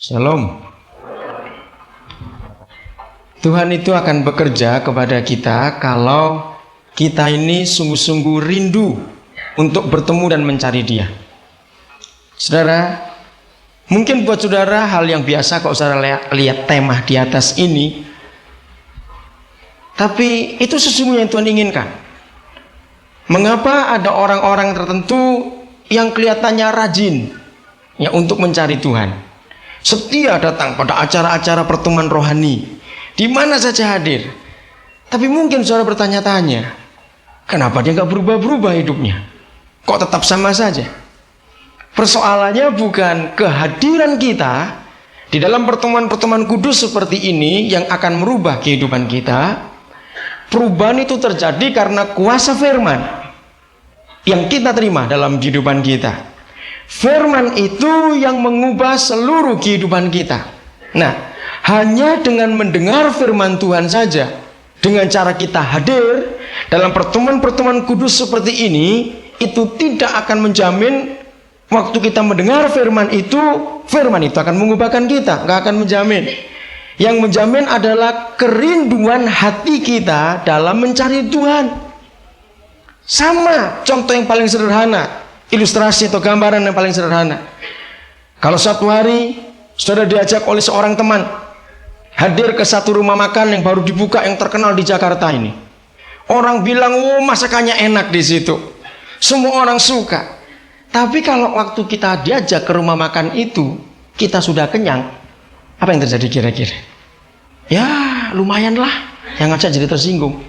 Shalom. Tuhan itu akan bekerja kepada kita kalau kita ini sungguh-sungguh rindu untuk bertemu dan mencari Dia. Saudara, mungkin buat saudara hal yang biasa kalau saudara lihat tema di atas ini, tapi itu sesungguhnya yang Tuhan inginkan. Mengapa ada orang-orang tertentu yang kelihatannya rajin ya untuk mencari Tuhan? Setia datang pada acara-acara pertemuan rohani, di mana saja hadir. Tapi mungkin saudara bertanya-tanya, kenapa dia nggak berubah-berubah hidupnya? Kok tetap sama saja? Persoalannya bukan kehadiran kita di dalam pertemuan-pertemuan kudus seperti ini yang akan merubah kehidupan kita. Perubahan itu terjadi karena kuasa firman yang kita terima dalam kehidupan kita. Firman itu yang mengubah seluruh kehidupan kita. Nah, hanya dengan mendengar firman Tuhan saja, dengan cara kita hadir dalam pertemuan-pertemuan kudus seperti ini, itu tidak akan menjamin waktu kita mendengar firman itu akan mengubahkan kita, nggak akan menjamin. Yang menjamin adalah kerinduan hati kita dalam mencari Tuhan. Sama contoh yang paling sederhana, ilustrasi atau gambaran yang paling sederhana. Kalau suatu hari saudara diajak oleh seorang teman hadir ke satu rumah makan yang baru dibuka yang terkenal di Jakarta ini. Orang bilang, "Oh, masakannya enak di situ." Semua orang suka. Tapi kalau waktu kita diajak ke rumah makan itu, kita sudah kenyang, apa yang terjadi kira-kira? Ya, lumayan lah. Yang ngajak jadi tersinggung.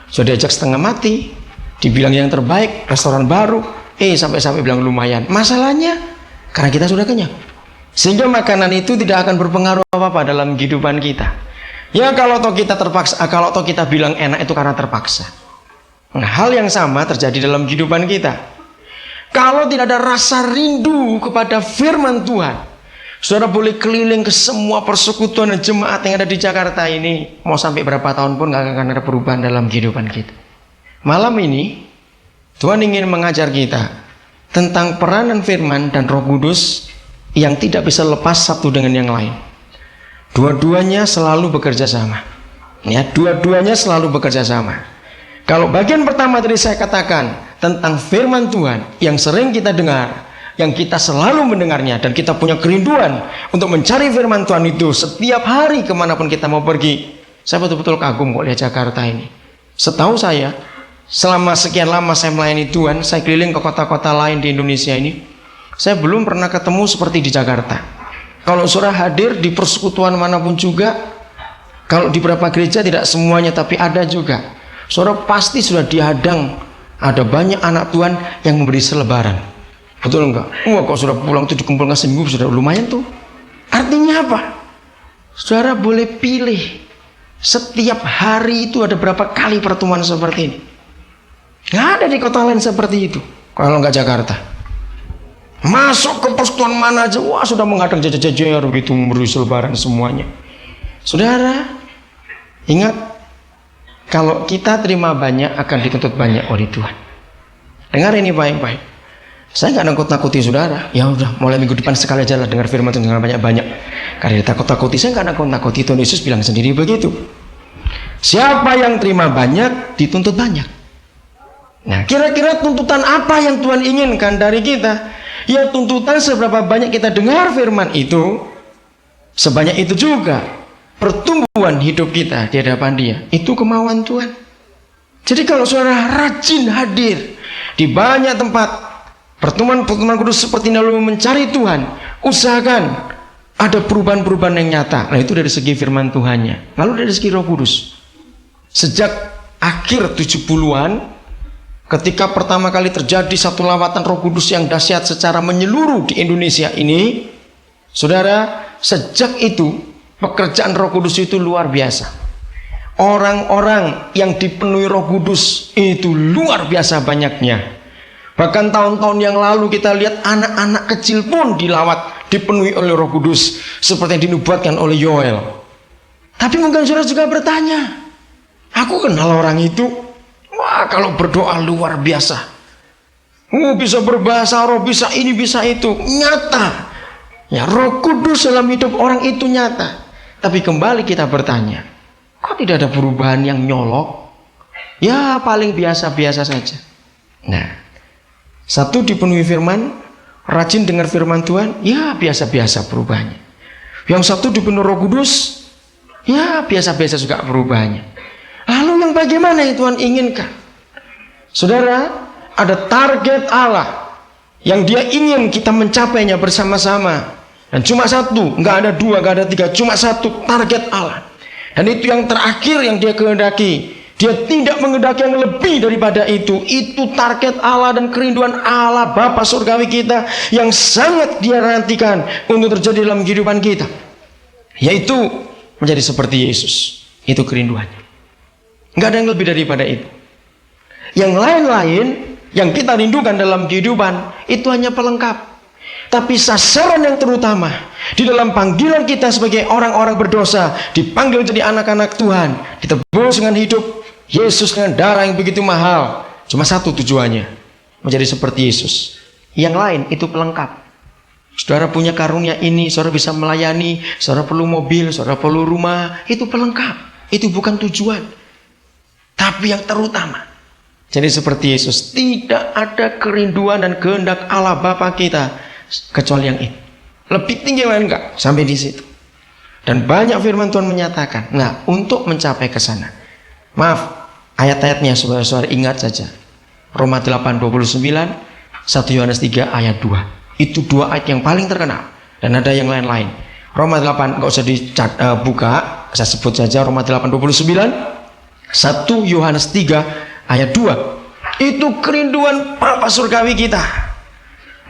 Sudah diajak setengah mati, dibilang yang terbaik, restoran baru, sampai-sampai bilang lumayan. Masalahnya karena kita sudah kenyang, sehingga makanan itu tidak akan berpengaruh apa-apa dalam kehidupan kita. Ya kalau toh kita terpaksa, kalau toh kita bilang enak itu karena terpaksa. Nah, hal yang sama terjadi dalam kehidupan kita. Kalau tidak ada rasa rindu kepada firman Tuhan, saudara boleh keliling ke semua persekutuan dan jemaat yang ada di Jakarta ini, mau sampai berapa tahun pun gak akan ada perubahan dalam kehidupan kita. Malam ini Tuhan ingin mengajar kita tentang peranan firman dan Roh Kudus yang tidak bisa lepas satu dengan yang lain. Dua-duanya selalu bekerja sama. Ya, dua-duanya selalu bekerja sama. Kalau bagian pertama tadi saya katakan tentang firman Tuhan yang sering kita dengar, yang kita selalu mendengarnya dan kita punya kerinduan untuk mencari firman Tuhan itu setiap hari kemanapun kita mau pergi. Saya betul-betul kagum kok lihat Jakarta ini. Setahu saya, selama sekian lama saya melayani Tuhan, saya keliling ke kota-kota lain di Indonesia ini, saya belum pernah ketemu seperti di Jakarta. Kalau saudara hadir di persekutuan manapun juga, kalau di beberapa gereja tidak semuanya tapi ada juga, saudara pasti sudah dihadang, ada banyak anak Tuhan yang memberi selebaran. Betul enggak? Wah, kalau sudah pulang itu dikumpulkan seminggu sudah lumayan tuh. Artinya apa? Saudara boleh pilih setiap hari itu ada berapa kali pertemuan seperti ini. Nggak ada di kota lain seperti itu. Kalau nggak Jakarta, masuk ke persekutuan mana aja, wah sudah menghadang jajar-jajar begitu memberi selebaran semuanya. Saudara, ingat, kalau kita terima banyak akan dituntut banyak oleh Tuhan. Dengar ini baik-baik. Saya nggak nakut-nakuti saudara. Ya udah, mulai minggu depan sekali aja lah dengar firman Tuhan dengan banyak-banyak. Karena ditakut-takuti, saya nggak nakut-nakuti. Tuhan Yesus bilang sendiri begitu. Siapa yang terima banyak dituntut banyak. Nah, kira-kira tuntutan apa yang Tuhan inginkan dari kita? Ya, tuntutan seberapa banyak kita dengar firman itu, sebanyak itu juga pertumbuhan hidup kita di hadapan Dia. Itu kemauan Tuhan. Jadi kalau saudara rajin hadir di banyak tempat pertemuan-pertemuan kudus seperti ini lalu mencari Tuhan, usahakan ada perubahan-perubahan yang nyata. Nah, itu dari segi firman Tuhannya. Lalu dari segi Roh Kudus. Sejak akhir 70-an, ketika pertama kali terjadi satu lawatan Roh Kudus yang dahsyat secara menyeluruh di Indonesia ini, saudara, sejak itu pekerjaan Roh Kudus itu luar biasa. Orang-orang yang dipenuhi Roh Kudus itu luar biasa banyaknya. Bahkan tahun-tahun yang lalu kita lihat anak-anak kecil pun dilawat, dipenuhi oleh Roh Kudus seperti yang dinubuatkan oleh Yoel. Tapi mungkin saudara juga bertanya, aku kenal orang itu. Wah, kalau berdoa luar biasa. Bisa berbahasa roh, bisa ini, bisa itu. Nyata Ya, Roh Kudus dalam hidup orang itu nyata. Tapi kembali kita bertanya, kok tidak ada perubahan yang nyolok? Ya, paling biasa-biasa saja. Nah, satu dipenuhi firman, rajin dengar firman Tuhan, ya biasa-biasa perubahannya. Yang satu dipenuhi Roh Kudus, ya biasa-biasa juga perubahannya. Lalu yang bagaimana yang Tuhan inginkan? Saudara, ada target Allah yang Dia ingin kita mencapainya bersama-sama. Dan cuma satu, nggak ada dua, nggak ada tiga, cuma satu target Allah. Dan itu yang terakhir yang Dia kehendaki. Dia tidak menghendaki yang lebih daripada itu. Itu target Allah dan kerinduan Allah Bapa surgawi kita yang sangat Dia nantikan untuk terjadi dalam kehidupan kita, yaitu menjadi seperti Yesus. Itu kerinduannya. Nggak ada yang lebih daripada itu. Yang lain-lain yang kita rindukan dalam kehidupan itu hanya pelengkap. Tapi sasaran yang terutama di dalam panggilan kita sebagai orang-orang berdosa, dipanggil menjadi anak-anak Tuhan, ditebus dengan hidup Yesus dengan darah yang begitu mahal, cuma satu tujuannya, menjadi seperti Yesus. Yang lain itu pelengkap. Saudara punya karunia ini, saudara bisa melayani, saudara perlu mobil, saudara perlu rumah, itu pelengkap. Itu bukan tujuan. Tapi yang terutama, jadi seperti Yesus. Tidak ada kerinduan dan kehendak Allah Bapa kita kecuali yang ini. Lebih tinggi mana enggak? Sampai di situ. Dan banyak firman Tuhan menyatakan, nah, untuk mencapai ke sana. Maaf, ayat-ayatnya saudara-saudara ingat saja. Roma 8:29, 1 Yohanes 3 ayat 2. Itu dua ayat yang paling terkenal. Dan ada yang lain-lain. Roma 8 enggak usah dibuka, saya sebut saja Roma 8:29, 1 Yohanes 3 ayat 2. Itu kerinduan Bapa surgawi kita.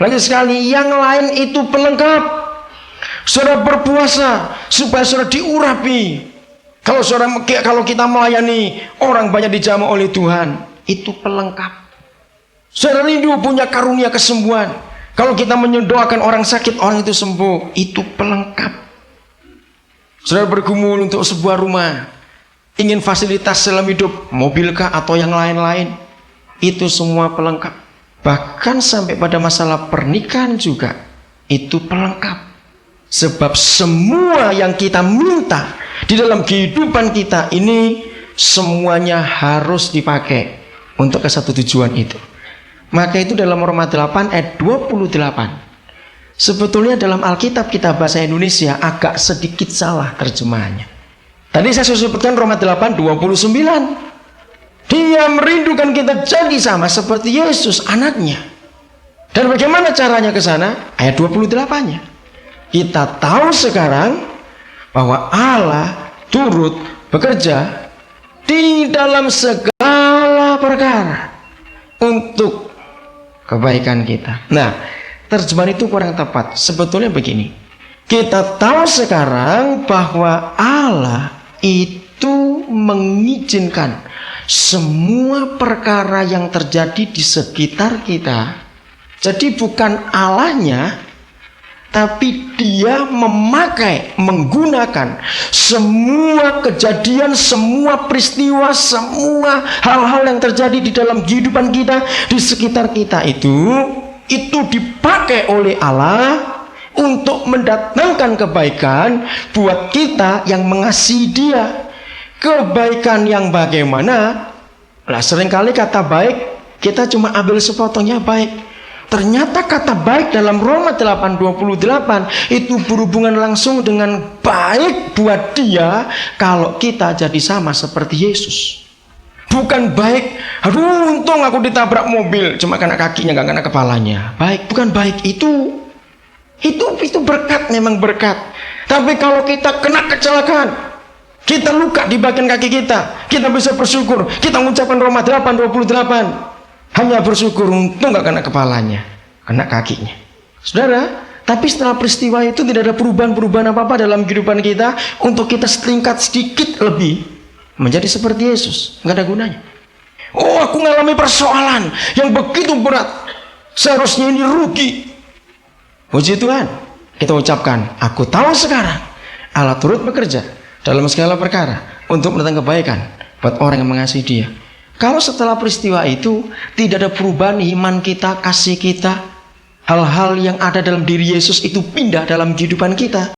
Lagi sekali, yang lain itu pelengkap. Saudara berpuasa supaya saudara diurapi. Kalau kita melayani orang banyak dijamah oleh Tuhan, itu pelengkap. Saudara rindu punya karunia kesembuhan. Kalau kita mendoakan orang sakit, orang itu sembuh, itu pelengkap. Saudara bergumul untuk sebuah rumah, ingin fasilitas dalam hidup, mobilkah atau yang lain-lain, itu semua pelengkap. Bahkan sampai pada masalah pernikahan juga, itu pelengkap. Sebab semua yang kita minta di dalam kehidupan kita ini, semuanya harus dipakai untuk ke satu tujuan itu. Maka itu dalam Roma 8 ayat 28. Sebetulnya dalam Alkitab kita bahasa Indonesia agak sedikit salah terjemahannya. Tadi saya sebutkan Roma 8:29. Dia merindukan kita jadi sama seperti Yesus anaknya. Dan bagaimana caranya ke sana? Ayat 28-nya. Kita tahu sekarang bahwa Allah turut bekerja di dalam segala perkara untuk kebaikan kita. Nah, terjemahan itu kurang tepat. Sebetulnya begini. Kita tahu sekarang bahwa Allah itu mengizinkan semua perkara yang terjadi di sekitar kita. Jadi bukan Allahnya, tapi Dia menggunakan semua kejadian, semua peristiwa, semua hal-hal yang terjadi di dalam kehidupan kita, di sekitar kita itu dipakai oleh Allah untuk mendatangkan kebaikan buat kita yang mengasihi Dia. Kebaikan yang bagaimana? Nah, seringkali kata baik kita cuma ambil sepotongnya baik. Ternyata kata baik dalam Roma 8:28 itu berhubungan langsung dengan baik buat Dia kalau kita jadi sama seperti Yesus. Bukan baik, aduh untung aku ditabrak mobil cuma kena kakinya nggak kena kepalanya. Baik, bukan baik itu berkat, memang berkat. Tapi kalau kita kena kecelakaan, kita luka di bagian kaki kita bisa bersyukur. Kita mengucapkan Roma 8:28. Hanya bersyukur, untung gak kena kepalanya, kena kakinya. Saudara, tapi setelah peristiwa itu tidak ada perubahan-perubahan apa-apa dalam kehidupan kita untuk kita setingkat sedikit lebih menjadi seperti Yesus. Gak ada gunanya. Oh, aku mengalami persoalan yang begitu berat, seharusnya ini rugi. Puji Tuhan, kita ucapkan, aku tahu sekarang Allah turut bekerja dalam segala perkara untuk mendatangkan kebaikan buat orang yang mengasihi Dia. Kalau setelah peristiwa itu tidak ada perubahan iman kita, kasih kita, hal-hal yang ada dalam diri Yesus itu pindah dalam kehidupan kita.